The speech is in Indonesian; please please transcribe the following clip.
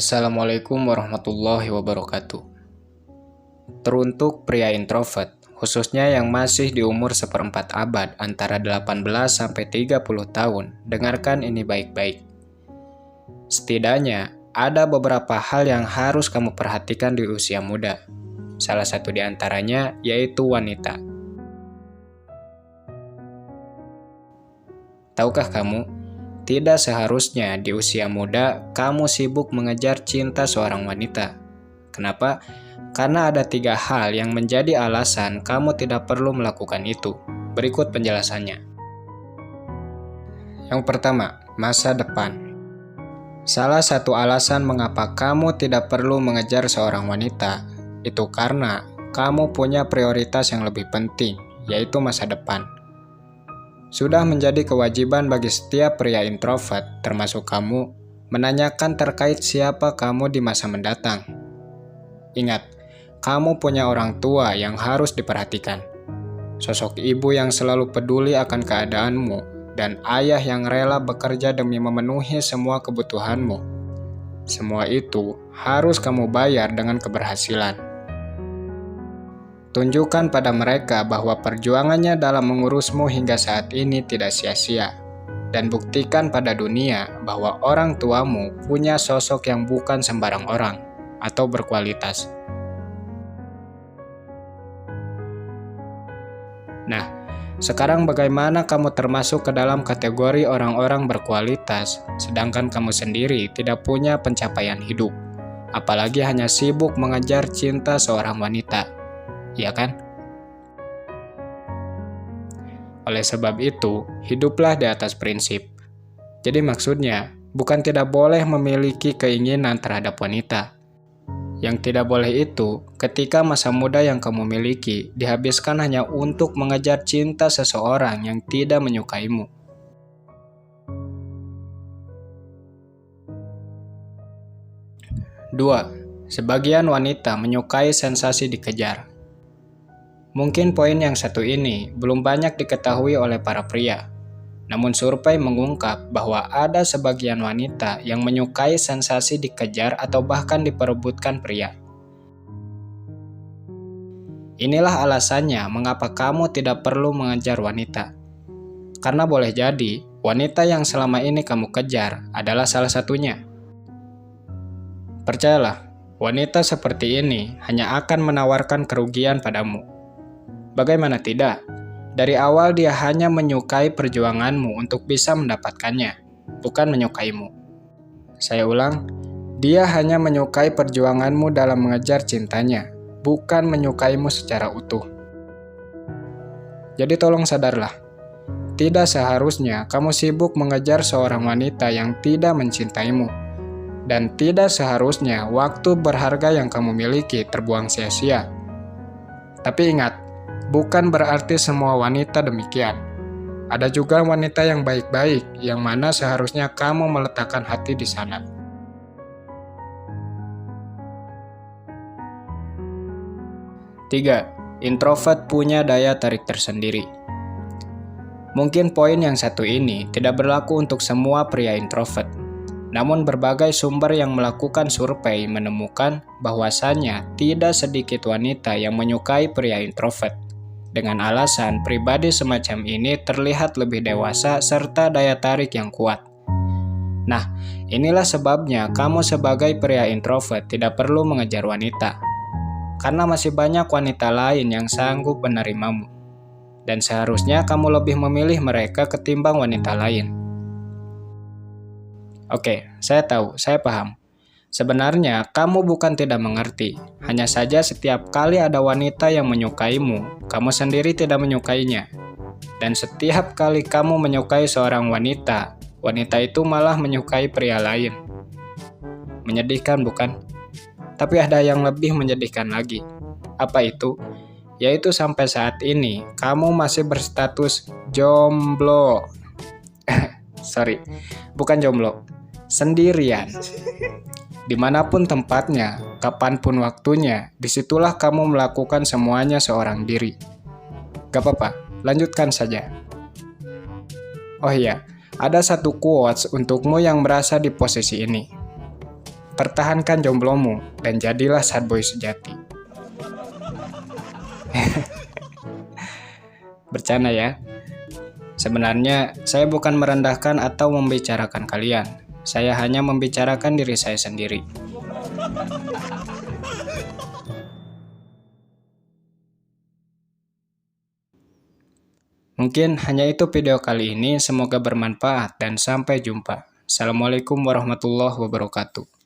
Assalamualaikum warahmatullahi wabarakatuh. Teruntuk pria introvert, khususnya yang masih di umur seperempat abad antara 18 sampai 30 tahun, dengarkan ini baik-baik. Setidaknya, ada beberapa hal yang harus kamu perhatikan di usia muda. Salah satu di antaranya yaitu wanita. Tahukah kamu, tidak seharusnya di usia muda kamu sibuk mengejar cinta seorang wanita. Kenapa? Karena ada 3 hal yang menjadi alasan kamu tidak perlu melakukan itu. Berikut penjelasannya. Yang pertama, masa depan. Salah satu alasan mengapa kamu tidak perlu mengejar seorang wanita, itu karena kamu punya prioritas yang lebih penting, yaitu masa depan. Sudah menjadi kewajiban bagi setiap pria introvert, termasuk kamu, menanyakan terkait siapa kamu di masa mendatang. Ingat, kamu punya orang tua yang harus diperhatikan. Sosok ibu yang selalu peduli akan keadaanmu, dan ayah yang rela bekerja demi memenuhi semua kebutuhanmu. Semua itu harus kamu bayar dengan keberhasilan. Tunjukkan pada mereka bahwa perjuangannya dalam mengurusmu hingga saat ini tidak sia-sia. Dan buktikan pada dunia bahwa orang tuamu punya sosok yang bukan sembarang orang atau berkualitas. Nah, sekarang bagaimana kamu termasuk ke dalam kategori orang-orang berkualitas, sedangkan kamu sendiri tidak punya pencapaian hidup, apalagi hanya sibuk mengejar cinta seorang wanita? Ya kan? Oleh sebab itu, hiduplah di atas prinsip. Jadi maksudnya, bukan tidak boleh memiliki keinginan terhadap wanita. Yang tidak boleh itu, ketika masa muda yang kamu miliki dihabiskan hanya untuk mengejar cinta seseorang yang tidak menyukaimu. Dua, sebagian wanita menyukai sensasi dikejar. Mungkin poin yang satu ini belum banyak diketahui oleh para pria. Namun survei mengungkap bahwa ada sebagian wanita yang menyukai sensasi dikejar atau bahkan diperebutkan pria. Inilah alasannya mengapa kamu tidak perlu mengejar wanita. Karena boleh jadi, wanita yang selama ini kamu kejar adalah salah satunya. Percayalah, wanita seperti ini hanya akan menawarkan kerugian padamu. Bagaimana tidak? Dari awal dia hanya menyukai perjuanganmu untuk bisa mendapatkannya, bukan menyukaimu. Saya ulang, dia hanya menyukai perjuanganmu dalam mengejar cintanya, bukan menyukaimu secara utuh. Jadi tolong sadarlah, tidak seharusnya kamu sibuk mengejar seorang wanita yang tidak mencintaimu. Dan tidak seharusnya waktu berharga yang kamu miliki terbuang sia-sia. Tapi ingat, bukan berarti semua wanita demikian. Ada juga wanita yang baik-baik, yang mana seharusnya kamu meletakkan hati di sana. Tiga, introvert punya daya tarik tersendiri. Mungkin poin yang satu ini tidak berlaku untuk semua pria introvert. Namun berbagai sumber yang melakukan survei menemukan bahwasannya tidak sedikit wanita yang menyukai pria introvert. Dengan alasan pribadi semacam ini terlihat lebih dewasa serta daya tarik yang kuat. Nah, inilah sebabnya kamu sebagai pria introvert tidak perlu mengejar wanita. Karena masih banyak wanita lain yang sanggup menerimamu. Dan seharusnya kamu lebih memilih mereka ketimbang wanita lain. Oke, saya tahu, saya paham. Sebenarnya, kamu bukan tidak mengerti. Hanya saja setiap kali ada wanita yang menyukaimu, kamu sendiri tidak menyukainya. Dan setiap kali kamu menyukai seorang wanita, wanita itu malah menyukai pria lain. Menyedihkan bukan? Tapi ada yang lebih menyedihkan lagi. Apa itu? Yaitu sampai saat ini, kamu masih berstatus jomblo. Sorry, bukan jomblo. Sendirian. Dimanapun tempatnya, kapanpun waktunya, disitulah kamu melakukan semuanya seorang diri. Gak apa-apa, lanjutkan saja. Oh iya, ada satu quotes untukmu yang berasa di posisi ini. pertahankan jomblomu dan jadilah sad boy sejati. Bercanda ya. Sebenarnya saya bukan merendahkan atau membicarakan kalian. Saya hanya membicarakan diri saya sendiri. Mungkin hanya itu video kali ini, semoga bermanfaat dan sampai jumpa. Assalamualaikum warahmatullahi wabarakatuh.